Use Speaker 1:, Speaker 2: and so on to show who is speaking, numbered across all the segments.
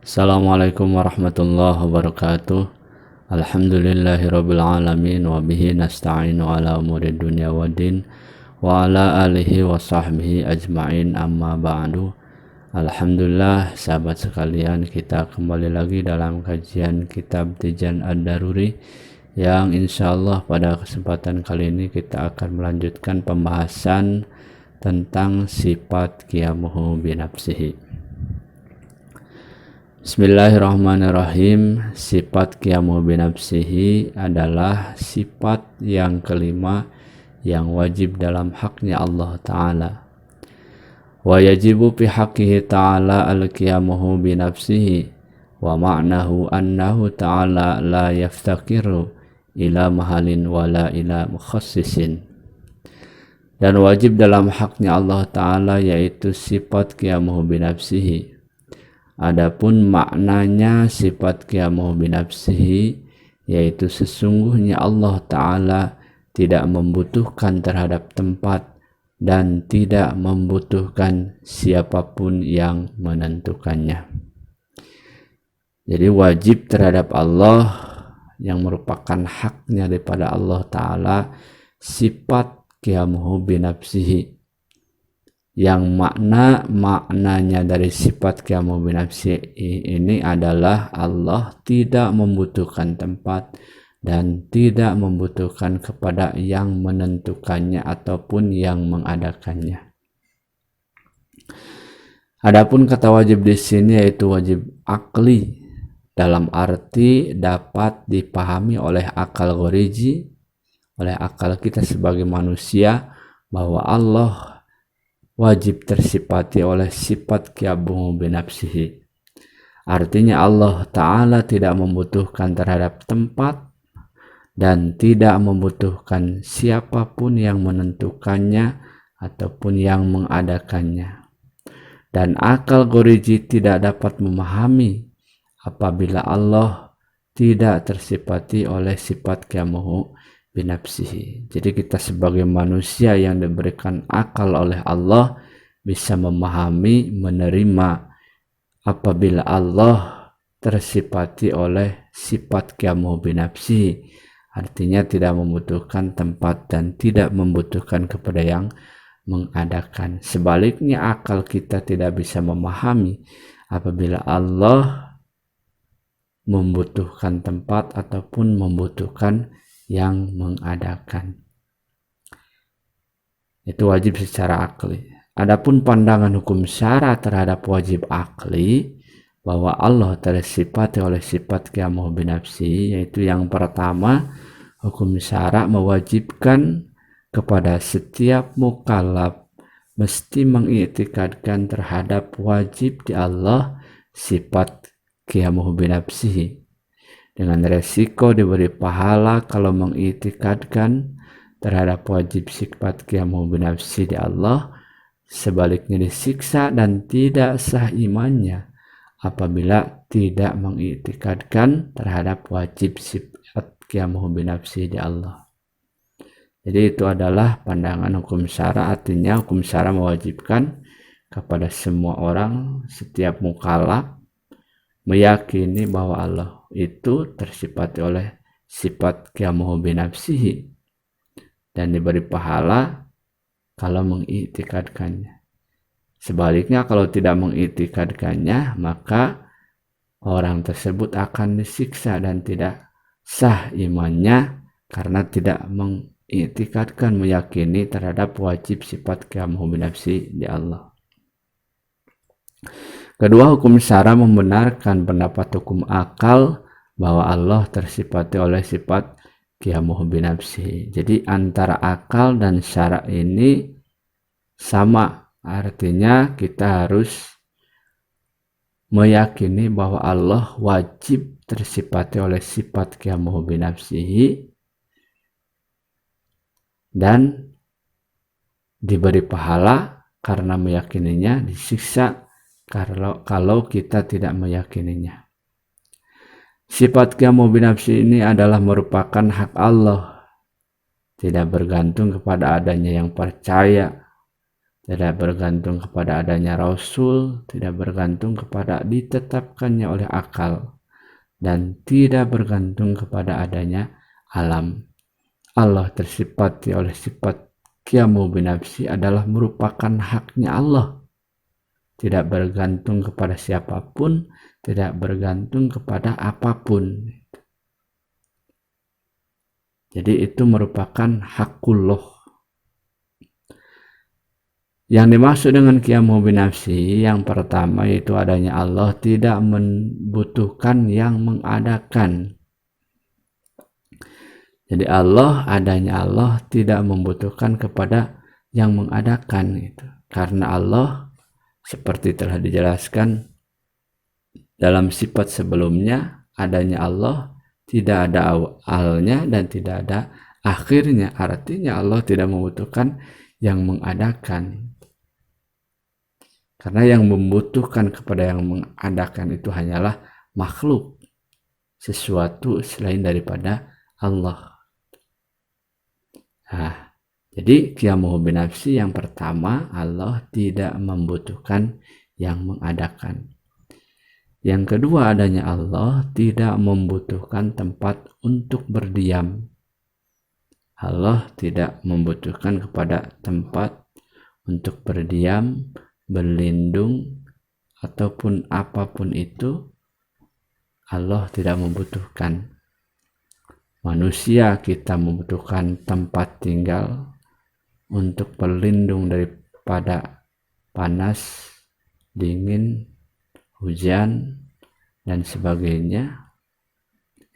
Speaker 1: Assalamualaikum warahmatullahi wabarakatuh. Alhamdulillahirabbil alamin wa bihi nasta'inu ala umuri dunya waddin wa ala alihi wa sahbihi ajmain, amma ba'du. Alhamdulillah, sahabat sekalian, kita kembali lagi dalam kajian kitab Tijan Ad-Daruri yang insyaallah pada kesempatan kali ini kita akan melanjutkan pembahasan tentang sifat qiyamuhu binafsihi. Bismillahirrahmanirrahim. Sifat qiyamuhu binafsihi adalah sifat yang kelima yang wajib dalam haknya Allah Ta'ala. Wa yajibu fi haqqihi ta'ala al-qiyamuhu binafsihi wa ma'nahu annahu ta'ala la yaftakiru ila mahalin wala ila mukhassisin. Dan wajib dalam haknya Allah Ta'ala yaitu sifat qiyamuhu binafsihi. Adapun maknanya sifat qiyamuhu binafsihi yaitu sesungguhnya Allah Ta'ala tidak membutuhkan terhadap tempat dan tidak membutuhkan siapapun yang menentukannya. Jadi wajib terhadap Allah yang merupakan haknya daripada Allah Ta'ala sifat qiyamuhu binafsihi, yang maknanya dari sifat qiyamuhu binafsihi ini adalah Allah tidak membutuhkan tempat dan tidak membutuhkan kepada yang menentukannya ataupun yang mengadakannya. Adapun kata wajib di sini yaitu wajib akli, dalam arti dapat dipahami oleh akal ghariji, oleh akal kita sebagai manusia, bahwa Allah wajib tersifati oleh sifat qiyamuhu binafsihi. Artinya Allah Ta'ala tidak membutuhkan terhadap tempat dan tidak membutuhkan siapapun yang menentukannya ataupun yang mengadakannya. Dan akal ghariji tidak dapat memahami apabila Allah tidak tersifati oleh sifat qiyamuhu binafsihi. Jadi kita sebagai manusia yang diberikan akal oleh Allah bisa memahami, menerima apabila Allah tersifati oleh sifat qiyamuhu binafsihi, artinya tidak membutuhkan tempat dan tidak membutuhkan kepada yang mengadakan. Sebaliknya akal kita tidak bisa memahami apabila Allah membutuhkan tempat ataupun membutuhkan yang mengadakan. Itu wajib secara akli. Adapun pandangan hukum syara terhadap wajib akli, bahwa Allah tersifati oleh sifat qiyamuhu binafsihi, yaitu yang pertama, hukum syara mewajibkan kepada setiap mukallaf mesti mengiktikadkan terhadap wajib di Allah sifat qiyamuhu binafsihi, dengan resiko diberi pahala kalau mengiktikadkan terhadap wajib sifat qiyamuhu binafsihi di Allah, sebaliknya disiksa dan tidak sah imannya apabila tidak mengiktikadkan terhadap wajib sifat qiyamuhu binafsihi di Allah. Jadi itu adalah pandangan hukum syara, artinya hukum syara mewajibkan kepada semua orang, setiap mukallaf, meyakini bahwa Allah itu tersifati oleh sifat qiyamuhu binafsihi dan diberi pahala kalau mengiktikadkannya. Sebaliknya kalau tidak mengiktikadkannya, maka orang tersebut akan disiksa dan tidak sah imannya karena tidak mengiktikadkan, meyakini terhadap wajib sifat qiyamuhu binafsihi di Allah. Kedua, hukum syara membenarkan pendapat hukum akal bahwa Allah tersifati oleh sifat qiyamuhu binafsihi. Jadi antara akal dan syara ini sama, artinya kita harus meyakini bahwa Allah wajib tersifati oleh sifat qiyamuhu binafsihi dan diberi pahala karena meyakininya, disiksa kalau kita tidak meyakininya. Sifat qiyamuhu binafsihi ini adalah merupakan hak Allah, tidak bergantung kepada adanya yang percaya, tidak bergantung kepada adanya Rasul, tidak bergantung kepada ditetapkannya oleh akal, dan tidak bergantung kepada adanya alam. Allah tersifati oleh sifat qiyamu binafsi adalah merupakan haknya Allah. Tidak bergantung kepada siapapun, tidak bergantung kepada apapun. Jadi itu merupakan hakullah. Yang dimaksud dengan qiyamu binafsi yang pertama yaitu adanya Allah tidak membutuhkan yang mengadakan. Jadi adanya Allah tidak membutuhkan kepada yang mengadakan itu. Karena Allah seperti telah dijelaskan dalam sifat sebelumnya, adanya Allah tidak ada awalnya dan tidak ada akhirnya. Artinya Allah tidak membutuhkan yang mengadakan. Karena yang membutuhkan kepada yang mengadakan itu hanyalah makhluk, sesuatu selain daripada Allah. Nah, jadi qiyamuhu binafsi yang pertama, Allah tidak membutuhkan yang mengadakan. Yang kedua, adanya Allah tidak membutuhkan tempat untuk berdiam. Allah tidak membutuhkan kepada tempat untuk berdiam, berlindung, ataupun apapun itu. Allah tidak membutuhkan. Manusia kita membutuhkan tempat tinggal untuk berlindung daripada panas, dingin, hujan, dan sebagainya.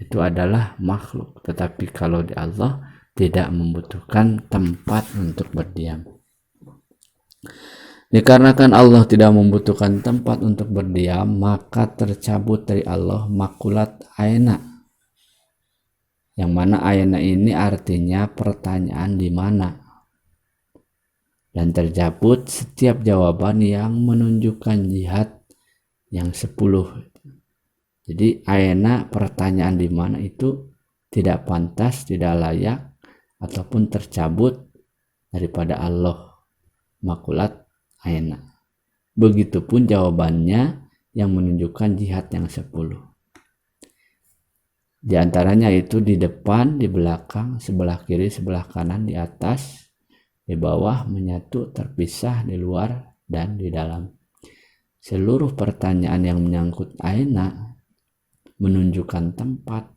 Speaker 1: Itu adalah makhluk. Tetapi kalau di Allah tidak membutuhkan tempat untuk berdiam. Dikarenakan Allah tidak membutuhkan tempat untuk berdiam, maka tercabut dari Allah makulat aina. Yang mana ayana ini artinya pertanyaan di mana. Dan tercabut setiap jawaban yang menunjukkan jihad yang 10. Jadi ayana pertanyaan di mana itu tidak pantas, tidak layak, ataupun tercabut daripada Allah. Makulat ayana. Begitupun jawabannya yang menunjukkan jihad yang 10. Di antaranya itu di depan, di belakang, sebelah kiri, sebelah kanan, di atas, di bawah, menyatu, terpisah, di luar, dan di dalam. Seluruh pertanyaan yang menyangkut aina menunjukkan tempat.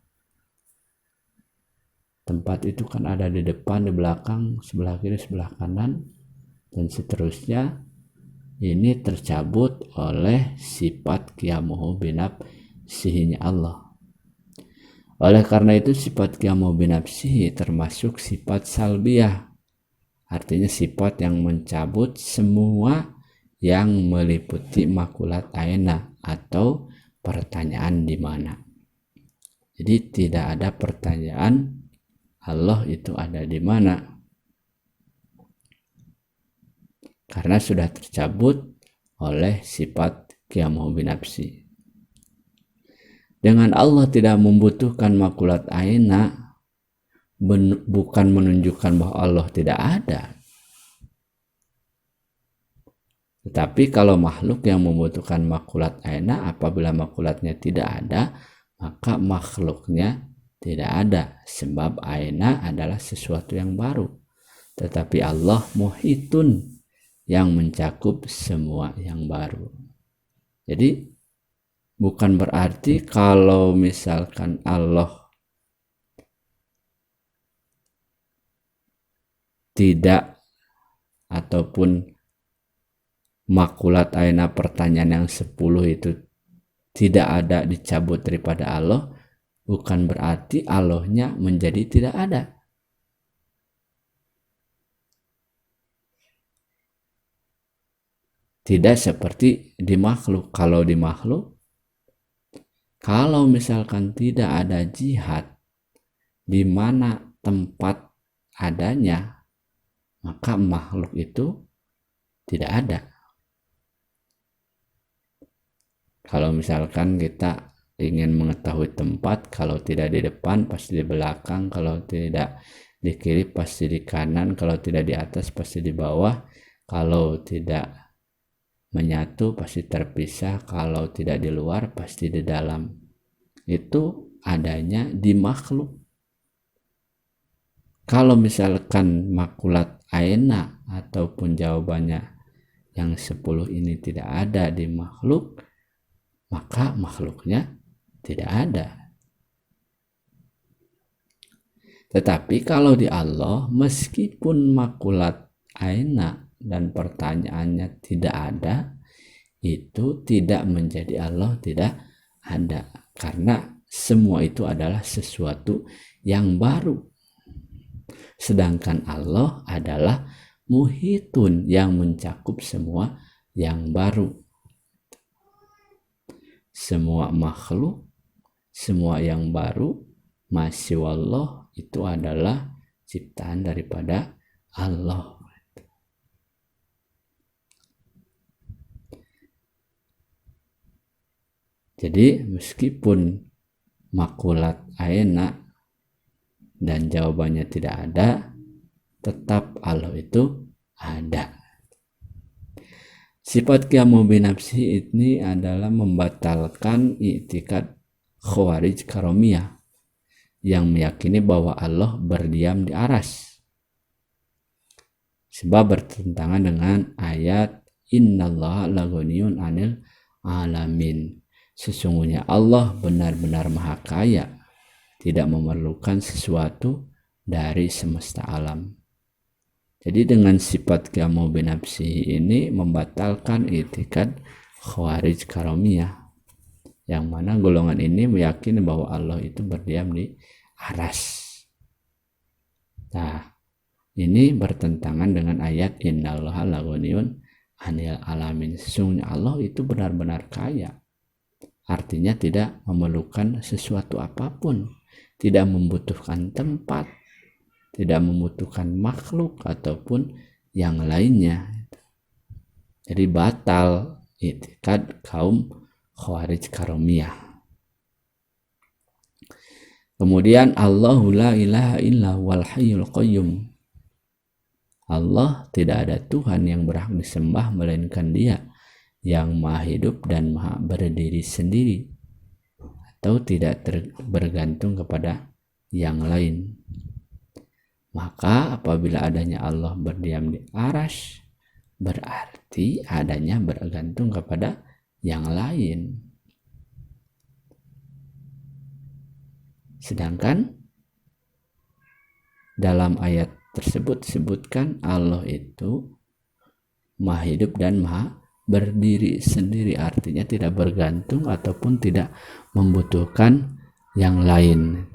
Speaker 1: Tempat itu kan ada di depan, di belakang, sebelah kiri, sebelah kanan, dan seterusnya. Ini tercabut oleh sifat qiyamuhu binafsihi Allah. Oleh karena itu sifat qiyamuhu binafsihi termasuk sifat salbiyah. Artinya sifat yang mencabut semua yang meliputi makulat aina atau pertanyaan di mana. Jadi tidak ada pertanyaan Allah itu ada di mana. Karena sudah tercabut oleh sifat qiyamuhu binafsi. Dengan Allah tidak membutuhkan makulat aina bukan menunjukkan bahwa Allah tidak ada. Tetapi kalau makhluk yang membutuhkan makulat aina, apabila makulatnya tidak ada, maka makhluknya tidak ada. Sebab aina adalah sesuatu yang baru. Tetapi Allah muhitun, yang mencakup semua yang baru. Jadi bukan berarti kalau misalkan Allah tidak ataupun makulat aina pertanyaan yang 10 itu tidak ada, dicabut daripada Allah, bukan berarti Allahnya menjadi tidak ada. Tidak seperti di makhluk. Kalau di makhluk, kalau misalkan tidak ada jihad di mana tempat adanya, maka makhluk itu tidak ada. Kalau misalkan kita ingin mengetahui tempat, kalau tidak di depan pasti di belakang, kalau tidak di kiri pasti di kanan, kalau tidak di atas pasti di bawah. Kalau tidak menyatu pasti terpisah, kalau tidak di luar pasti di dalam. Itu adanya di makhluk. Kalau misalkan makulat aina ataupun jawabannya yang 10 ini tidak ada di makhluk, maka makhluknya tidak ada. Tetapi kalau di Allah, meskipun makulat aina dan pertanyaannya tidak ada, itu tidak menjadi Allah tidak ada. Karena semua itu adalah sesuatu yang baru. Sedangkan Allah adalah muhitun, yang mencakup semua yang baru. Semua makhluk, semua yang baru, masya Allah, itu adalah ciptaan daripada Allah. Jadi meskipun makulat aina dan jawabannya tidak ada, tetap Allah itu ada. Sifat qiyamu binafsi ini adalah membatalkan i'tikad Khawarij Karomiyah yang meyakini bahwa Allah berdiam di aras. Sebab bertentangan dengan ayat innallaha laghaniyun 'anil alamin. Sesungguhnya Allah benar-benar maha kaya, tidak memerlukan sesuatu dari semesta alam. Jadi dengan sifat qiyamu binafsi ini membatalkan i'tikad Khawarij Karomiyah, yang mana golongan ini meyakini bahwa Allah itu berdiam di aras. Nah, ini bertentangan dengan ayat innallaha laghaniyun 'anil alamin. Sesungguhnya Allah itu benar-benar kaya. Artinya tidak memerlukan sesuatu apapun, tidak membutuhkan tempat, tidak membutuhkan makhluk ataupun yang lainnya. Jadi batal i'tikad kaum Khawarij Karomiyah. Kemudian Allahu la ilaha illa huwal hayyul qayyum. Allah tidak ada Tuhan yang berhak disembah melainkan Dia yang maha hidup dan maha berdiri sendiri, atau tidak bergantung kepada yang lain. Maka apabila adanya Allah berdiam di arsy, berarti adanya bergantung kepada yang lain. Sedangkan dalam ayat tersebut disebutkan Allah itu maha hidup dan maha berdiri sendiri, artinya tidak bergantung ataupun tidak membutuhkan yang lain.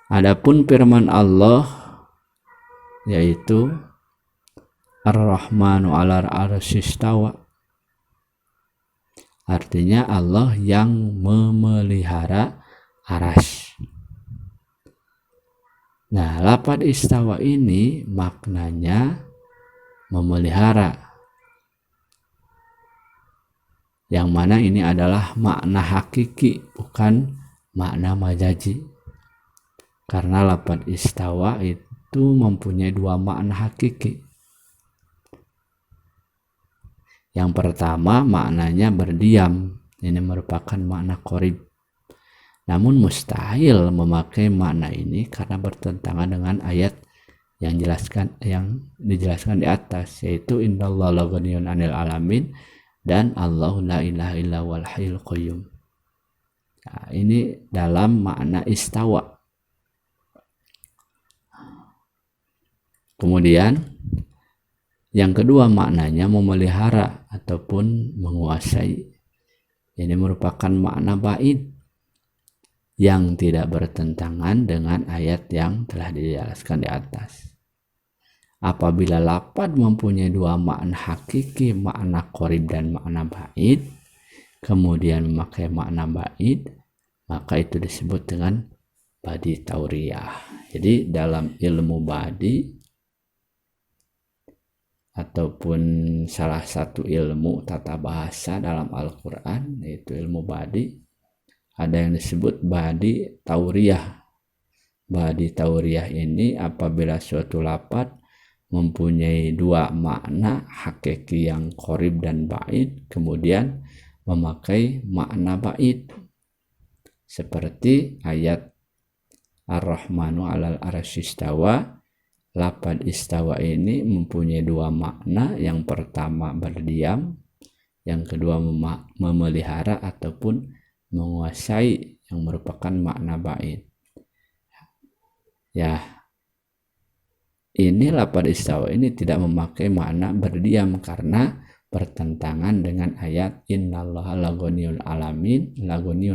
Speaker 1: Adapun firman Allah yaitu Ar-Rahmanu 'alal 'arsy istawa, artinya Allah yang memelihara aras. Nah, lafaz istawa ini maknanya memelihara, yang mana ini adalah makna hakiki, bukan makna majazi. Karena lafaz istawa itu mempunyai dua makna hakiki. Yang pertama maknanya berdiam, ini merupakan makna qorib. Namun mustahil memakai makna ini karena bertentangan dengan ayat yang dijelaskan di atas, yaitu innallaha laghaniyun 'anil alamin dan Allahu la ilaha illa huwal hayyul qayyum. Nah, ini dalam makna istawa. Kemudian yang kedua maknanya memelihara ataupun menguasai. Ini merupakan makna ba'id yang tidak bertentangan dengan ayat yang telah dijelaskan di atas. Apabila lafaz mempunyai dua makna hakiki, makna qorib dan makna ba'id, kemudian memakai makna ba'id, maka itu disebut dengan badi tauriyah. Jadi dalam ilmu badi ataupun salah satu ilmu tata bahasa dalam Al-Quran, yaitu ilmu badi, ada yang disebut badi tauriyah. Badi tauriyah ini apabila suatu lafaz mempunyai dua makna hakiki yang qorib dan ba'id, kemudian memakai makna ba'id seperti ayat Ar-Rahmanu 'alal arsy istawa. Lafaz istawa ini mempunyai dua makna, yang pertama berdiam, yang kedua memelihara ataupun menguasai, yang merupakan makna ba'id. Ya, ini lafaz istawa ini tidak memakai makna berdiam karena bertentangan dengan ayat innallaha laghaniyun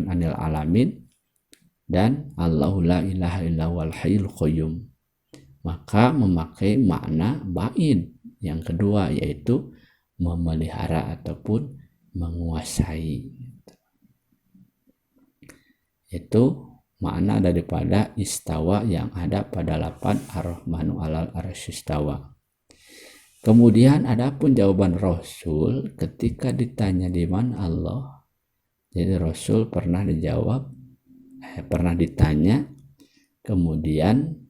Speaker 1: anil alamin dan Allahu la ilaha illa huwal hayyul qayyum. Maka memakai makna ba'id yang kedua, yaitu memelihara ataupun menguasai. Itu makna daripada istawa yang ada pada lafaz Ar-Rahmanu 'alal arsy istawa. Kemudian adapun jawaban Rasul ketika ditanya di mana Allah. Jadi Rasul pernah ditanya, kemudian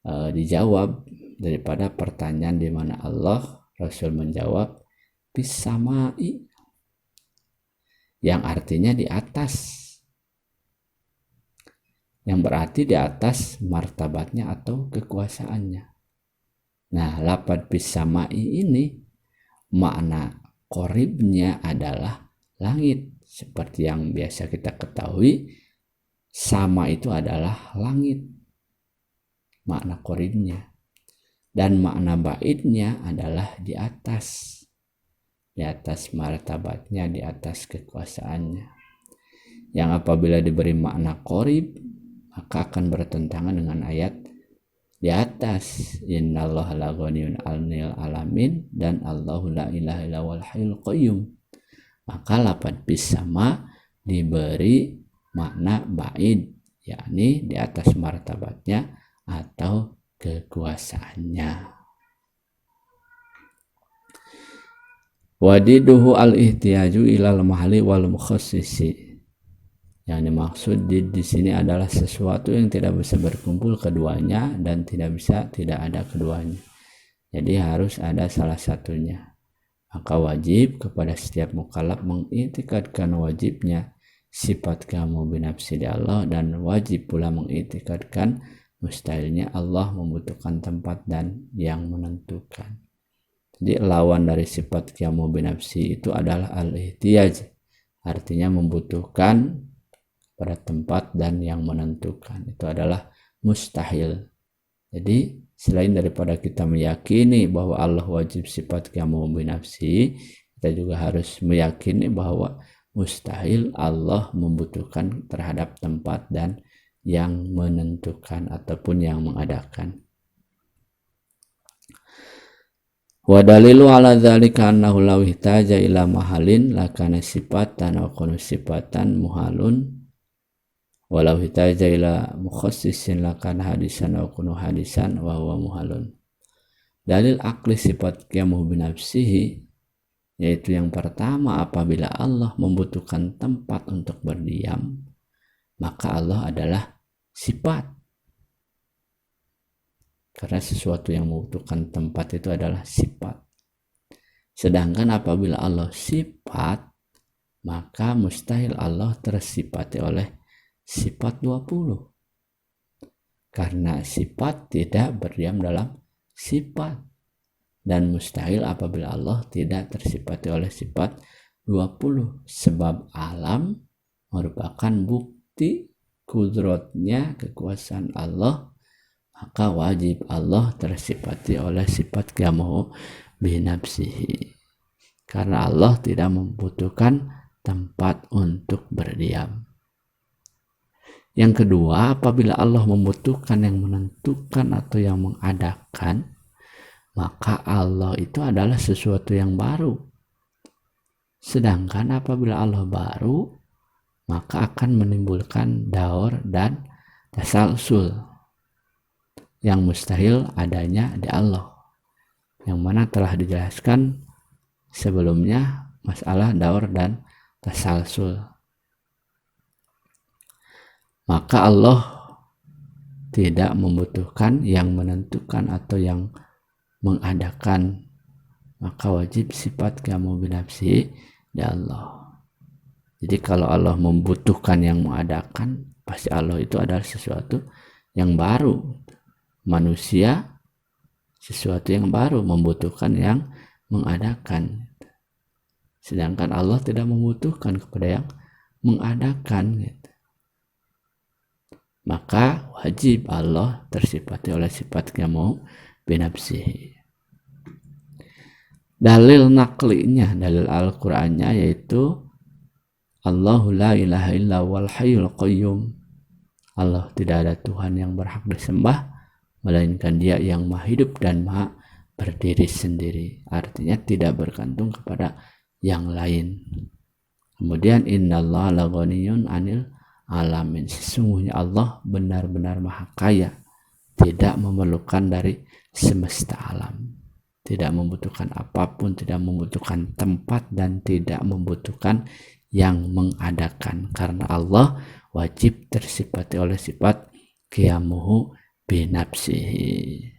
Speaker 1: dijawab daripada pertanyaan di mana Allah. Rasul menjawab bis-sama'i, yang artinya di atas, yang berarti di atas martabatnya atau kekuasaannya. Nah, lafaz bis-sama'i ini makna qoribnya adalah langit. Seperti yang biasa kita ketahui, sama itu adalah langit, makna qoribnya. Dan makna ba'idnya adalah di atas martabatnya, di atas kekuasaannya. Yang apabila diberi makna qorib, maka akan bertentangan dengan ayat di atas, innallaha laghaniyun 'anil alamin dan Allahu la ilaha illa huwal hayyul qayyum. Maka lafaz bis-sama diberi makna ba'id, yakni di atas martabatnya atau kekuasaannya. Wadiduhu al-ihtiyaju ilal mahli wal mukhassisi. Yang dimaksud di sini adalah sesuatu yang tidak bisa berkumpul keduanya dan tidak ada keduanya. Jadi harus ada salah satunya. Maka wajib kepada setiap mukallaf mengiktikadkan wajibnya sifat kamu binafsi di Allah, dan wajib pula mengiktikadkan mustahilnya Allah membutuhkan tempat dan yang menentukan. Jadi lawan dari sifat kamu binafsi itu adalah al-ihtiyaj, artinya membutuhkan pada tempat dan yang menentukan. Itu adalah mustahil. Jadi selain daripada kita meyakini bahwa Allah wajib sifat kamu binafsi, kita juga harus meyakini bahwa mustahil Allah membutuhkan terhadap tempat dan yang menentukan ataupun yang mengadakan. Wa dalilu ala dzalika annahu law ihtaja ila mahalin lakana sifatan wa kunu sifatan muhalun walau ihtaja ila mukhassisin lakana hadisan wa kunu hadisan wa huwa muhalun. Dalil akli sifat qiyamuhu binafsihi, yaitu yang pertama, apabila Allah membutuhkan tempat untuk berdiam, maka Allah adalah sifat. Karena sesuatu yang membutuhkan tempat itu adalah sifat. Sedangkan apabila Allah sifat, maka mustahil Allah tersifati oleh sifat 20. Karena sifat tidak berdiam dalam sifat. Dan mustahil apabila Allah tidak tersifati oleh sifat 20. Sebab alam merupakan bukti kudratnya, kekuasaan Allah, maka wajib Allah tersifati oleh sifat qiyamuhu binafsihi. Karena Allah tidak membutuhkan tempat untuk berdiam. Yang kedua, apabila Allah membutuhkan yang menentukan atau yang mengadakan, maka Allah itu adalah sesuatu yang baru. Sedangkan apabila Allah baru, maka akan menimbulkan daur dan tasalsul yang mustahil adanya di Allah, yang mana telah dijelaskan sebelumnya masalah daur dan tasalsul. Maka Allah tidak membutuhkan yang menentukan atau yang mengadakan, maka wajib sifat qiyamu binafsi di Allah. Jadi kalau Allah membutuhkan yang mengadakan, pasti Allah itu adalah sesuatu yang baru. Manusia sesuatu yang baru, membutuhkan yang mengadakan. Sedangkan Allah tidak membutuhkan kepada yang mengadakan. Maka wajib Allah tersifati oleh sifat qiyamu binafsihi. Dalil naklinya, dalil Al-Qur'annya yaitu Allahu la ilaha illa wal hayyul qayyum. Allah tidak ada Tuhan yang berhak disembah melainkan Dia yang maha hidup dan maha berdiri sendiri. Artinya tidak bergantung kepada yang lain. Kemudian innallaha la ghaniyun 'anil alamin. Sesungguhnya Allah benar-benar maha kaya, tidak memerlukan dari semesta alam, tidak membutuhkan apapun, tidak membutuhkan tempat, dan tidak membutuhkan yang mengadakan, karena Allah wajib tersifati oleh sifat qiyamuhu binafsihi.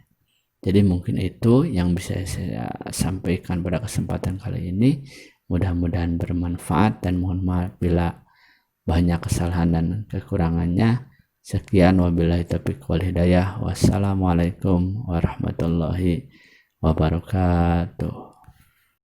Speaker 1: Jadi mungkin itu yang bisa saya sampaikan pada kesempatan kali ini. Mudah-mudahan bermanfaat, dan mohon maaf bila banyak kesalahan dan kekurangannya. Sekian, wabillahi taufiq wal hidayah. Wassalamualaikum warahmatullahi wabarakatuh.